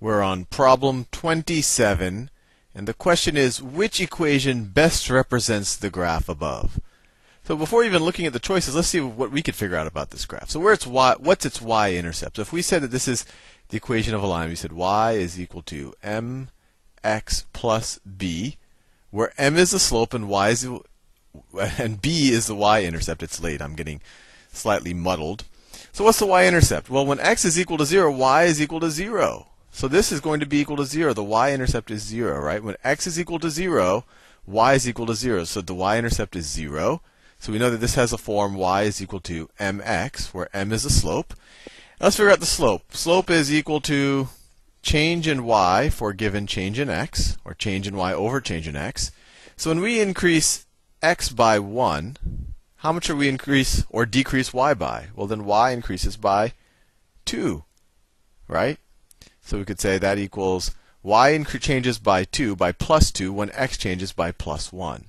We're on problem 27, and the question is, which equation best represents the graph above? So before even looking at the choices, let's see what we could figure out about this graph. So what's its y-intercept? So if we said that this is the equation of a line, we said y is equal to mx plus b, where m is the slope and and b is the y-intercept. It's late. I'm getting slightly muddled. So what's the y-intercept? Well, when x is equal to 0, y is equal to 0. So this is going to be equal to 0. The y-intercept is 0, right? When x is equal to 0, y is equal to 0. So the y-intercept is 0. So we know that this has a form y is equal to mx, where m is the slope. Now let's figure out the slope. Slope is equal to change in y for a given change in x, or change in y over change in x. So when we increase x by 1, how much are we increase or decrease y by? Well, then y increases by 2, right? So we could say that equals y changes by 2, by plus 2, when x changes by plus 1.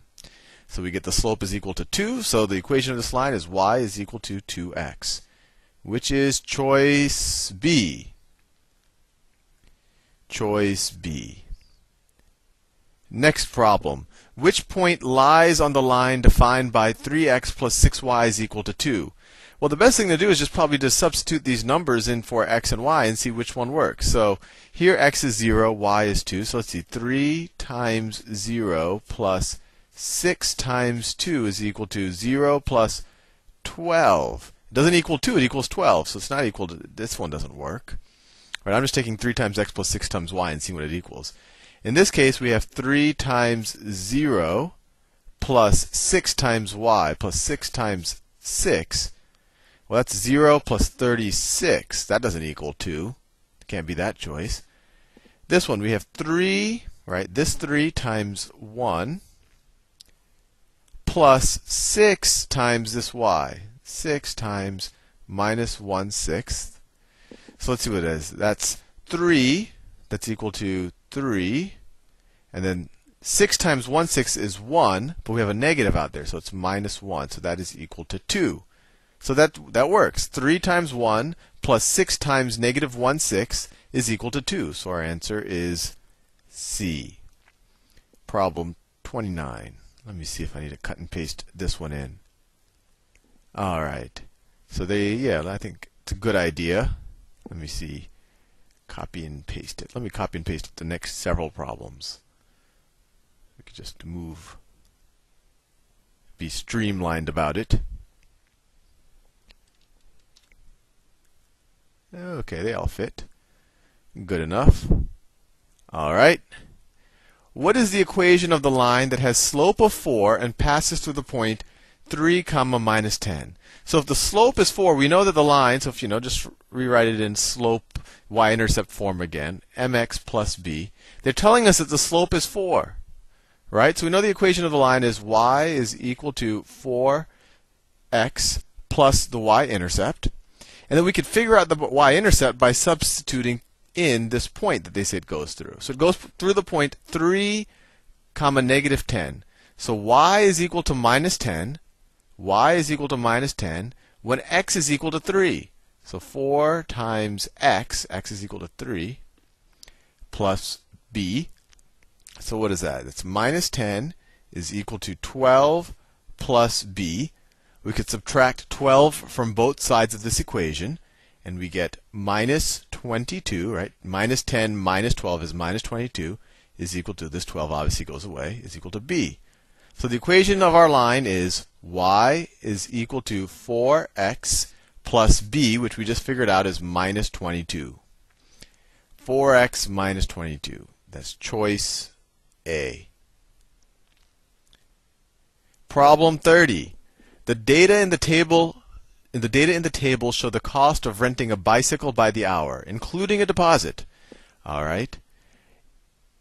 So we get the slope is equal to 2. So the equation of this line is y is equal to 2x, which is choice B. Choice B. Next problem. Which point lies on the line defined by 3x plus 6y is equal to 2? Well, the best thing to do is just probably to substitute these numbers in for x and y and see which one works. So here x is 0, y is 2. So let's see, 3 times 0 plus 6 times 2 is equal to 0 plus 12. It doesn't equal 2, it equals 12. So it's not equal to, this one doesn't work. Right, I'm just taking 3 times x plus 6 times y and seeing what it equals. In this case, we have 3 times 0 plus 6 times y plus 6 times 6. Well, that's 0 plus 36. That doesn't equal 2. Can't be that choice. This one, we have 3, right? This 3 times 1 plus 6 times this y. 6 times minus 1/6. So let's see what it is. That's 3. That's equal to 3. And then 6 times 1/6 is 1, but we have a negative out there, so it's minus 1. So that is equal to 2. So that works. 3 times 1 plus 6 times negative 1/6 is equal to 2. So our answer is C. Problem 29. Let me see if I need to cut and paste this one in. All right. So I think it's a good idea. Let me see. Copy and paste it. Let me copy and paste the next several problems. We could just be streamlined about it. Okay, they all fit. Good enough. All right. What is the equation of the line that has slope of 4 and passes through the point 3, minus 10? So if the slope is 4, we know that the line, so if just rewrite it in slope y-intercept form again, mx plus b. They're telling us that the slope is 4, right? So we know the equation of the line is y is equal to 4x plus the y-intercept. And then we could figure out the y-intercept by substituting in this point that they say it goes through. So it goes through the point 3, negative 10. So y is equal to minus 10. Y is equal to minus 10 when x is equal to 3. So 4 times x is equal to 3, plus b. So what is that? It's minus 10 is equal to 12 plus b. We could subtract 12 from both sides of this equation, and we get minus 22, right? Minus 10 minus 12 is minus 22, is equal to, this 12 obviously goes away, is equal to b. So the equation of our line is y is equal to 4x plus b, which we just figured out is minus 22. 4x minus 22. That's choice A. Problem 30. The data in the table show the cost of renting a bicycle by the hour, including a deposit. All right.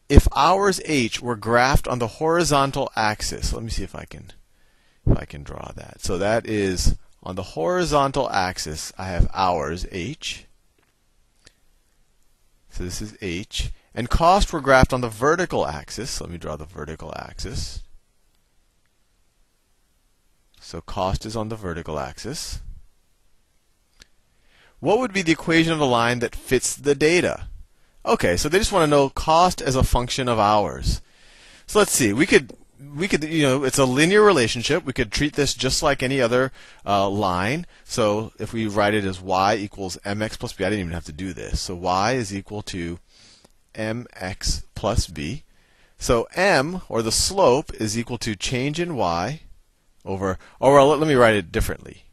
If hours h were graphed on the horizontal axis, let me see if I can draw that. So that is on the horizontal axis, I have hours h. So this is h. And cost were graphed on the vertical axis. Let me draw the vertical axis. So cost is on the vertical axis. What would be the equation of the line that fits the data? Okay, so they just want to know cost as a function of hours. So let's see. We could, it's a linear relationship. We could treat this just like any other line. So if we write it as y equals mx plus b, I didn't even have to do this. So y is equal to mx plus b. So m, or the slope, is equal to change in y over, or well, let me write it differently,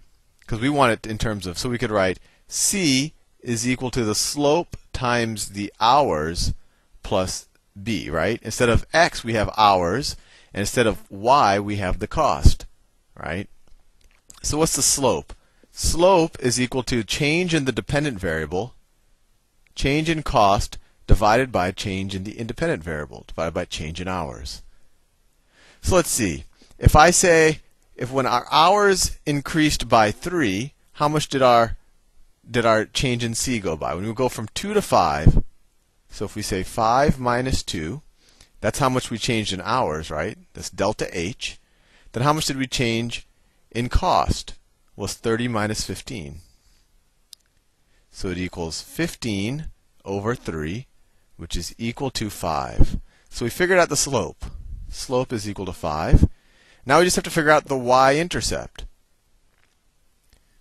because we want it in terms of, so we could write c is equal to the slope times the hours plus b, right? Instead of x, we have hours, and instead of y, we have the cost, right? So what's the slope? Slope is equal to change in the dependent variable, change in cost, divided by change in the independent variable, divided by change in hours. So let's see. If I say, if when our hours increased by 3, how much did our change in c go by? When we go from 2 to 5, so if we say 5 minus 2, that's how much we changed in hours, right? That's delta h. Then how much did we change in cost? Was 30 minus 15. So it equals 15 over 3, which is equal to 5. So we figured out the slope. Slope is equal to 5. Now we just have to figure out the y-intercept.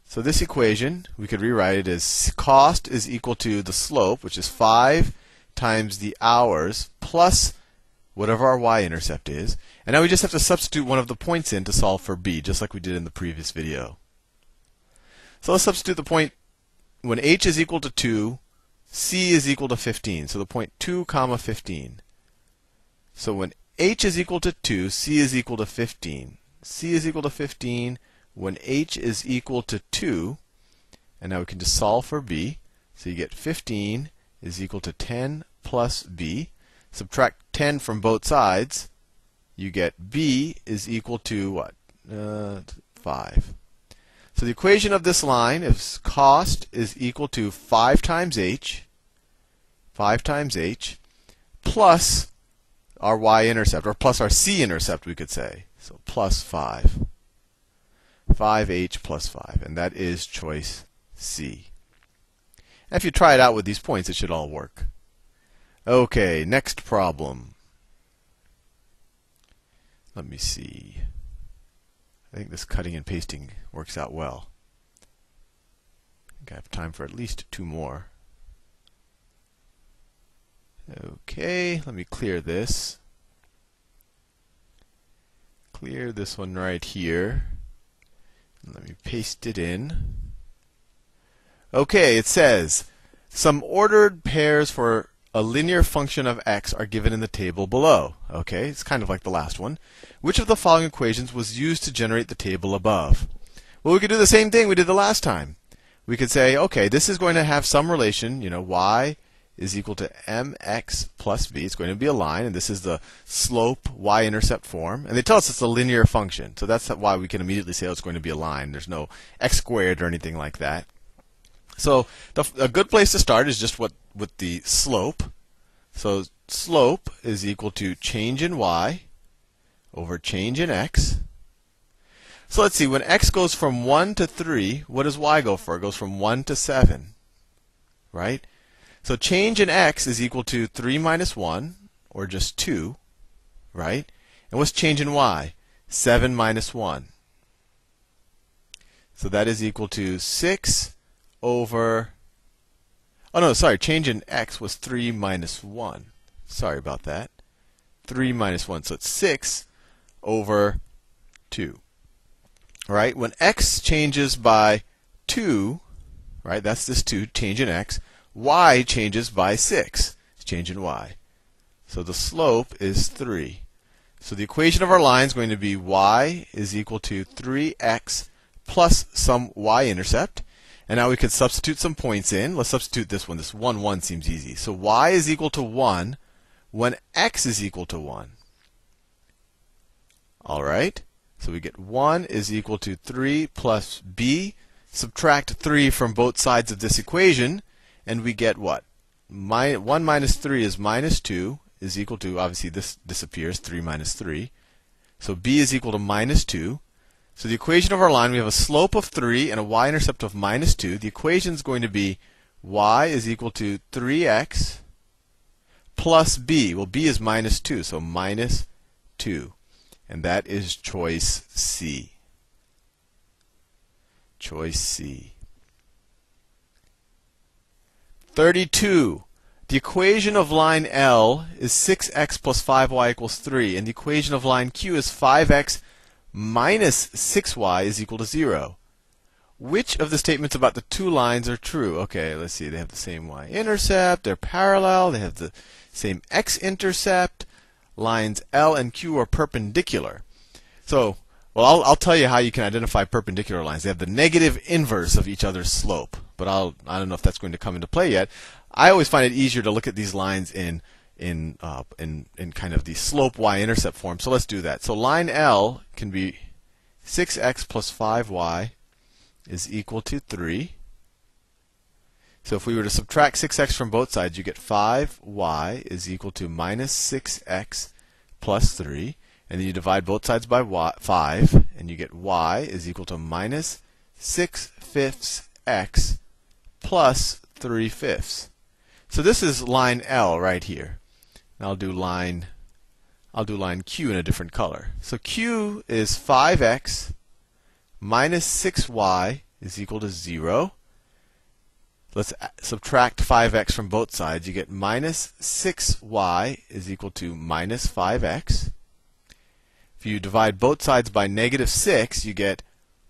So this equation, we could rewrite it as cost is equal to the slope, which is 5 times the hours plus whatever our y-intercept is. And now we just have to substitute one of the points in to solve for b, just like we did in the previous video. So let's substitute the point when h is equal to 2, c is equal to 15. So the point 2 comma 15. So when h is equal to 2, c is equal to 15. c is equal to 15 when h is equal to 2. And now we can just solve for b. So you get 15 is equal to 10 plus b. Subtract 10 from both sides. You get b is equal to what? 5. So the equation of this line is cost is equal to 5 times h, plus our y-intercept, or plus our c-intercept, we could say. So plus 5. 5h plus 5. And that is choice C. And if you try it out with these points, it should all work. Okay, next problem. Let me see. I think this cutting and pasting works out well. I think I have time for at least 2 more. Okay, let me clear this. Clear this one right here. And let me paste it in. Okay, it says, some ordered pairs for a linear function of x are given in the table below. Okay, it's kind of like the last one. Which of the following equations was used to generate the table above? Well, we could do the same thing we did the last time. We could say, okay, this is going to have some relation, y is equal to mx plus b. It's going to be a line, and this is the slope y-intercept form. And they tell us it's a linear function. So that's why we can immediately say, oh, it's going to be a line. There's no x squared or anything like that. So a good place to start is just with the slope. So slope is equal to change in y over change in x. So let's see, when x goes from 1 to 3, what does y go for? It goes from 1 to 7, right? So change in x is equal to 3 minus 1, or just 2, right? And what's change in y? 7 minus 1. So that is equal to 6 over, oh no, sorry, change in x was 3 minus 1. Sorry about that. 3 minus 1, so it's 6 over 2. Right? When x changes by 2, right, that's this 2, change in x, y changes by 6, change in y. So the slope is 3. So the equation of our line is going to be y is equal to 3x plus some y-intercept. And now we could substitute some points in. Let's substitute this one. This 1, 1 seems easy. So y is equal to 1 when x is equal to 1. All right? So we get 1 is equal to 3 plus b. Subtract 3 from both sides of this equation, and we get what? 1 minus 3 is minus 2, is equal to, obviously this disappears, 3 minus 3. So b is equal to minus 2. So the equation of our line, we have a slope of 3 and a y-intercept of minus 2. The equation is going to be y is equal to 3x plus b. Well, b is minus 2, so minus 2. And that is choice C. Choice C. 32. The equation of line L is 6x plus 5y equals 3, and the equation of line Q is 5x minus 6y is equal to 0. Which of the statements about the two lines are true? Okay, let's see. They have the same y-intercept. They're parallel. They have the same x-intercept. Lines L and Q are perpendicular. So, well, I'll tell you how you can identify perpendicular lines. They have the negative inverse of each other's slope. But I don't know if that's going to come into play yet. I always find it easier to look at these lines in kind of the slope y-intercept form. So let's do that. So line L can be 6x plus 5y is equal to 3. So if we were to subtract 6x from both sides, you get 5y is equal to minus 6x plus 3. And then you divide both sides by 5, and you get y is equal to minus 6/5 x plus 3/5. So this is line L right here. Now I'll do line Q in a different color. So Q is 5x minus 6y is equal to 0. Let's subtract 5x from both sides. You get minus 6y is equal to minus 5x. If you divide both sides by negative 6, you get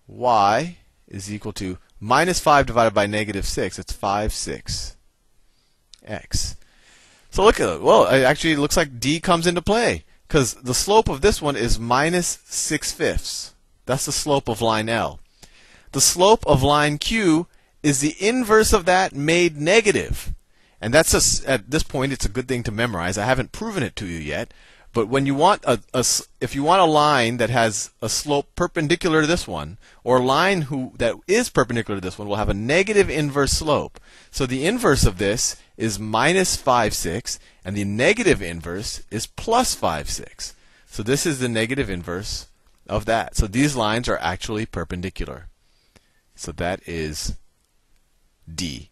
y is equal to minus 5 divided by negative 6. It's 5/6 x. So look at it. Well, it actually looks like D comes into play, because the slope of this one is minus 6/5. That's the slope of line L. The slope of line Q is the inverse of that made negative. And that's at this point, it's a good thing to memorize. I haven't proven it to you yet. But when you want if you want a line that has a slope perpendicular to this one, or a line that is perpendicular to this one, will have a negative inverse slope. So the inverse of this is minus 5/6, and the negative inverse is plus 5/6. So this is the negative inverse of that. So these lines are actually perpendicular. So that is D.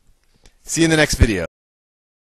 See you in the next video.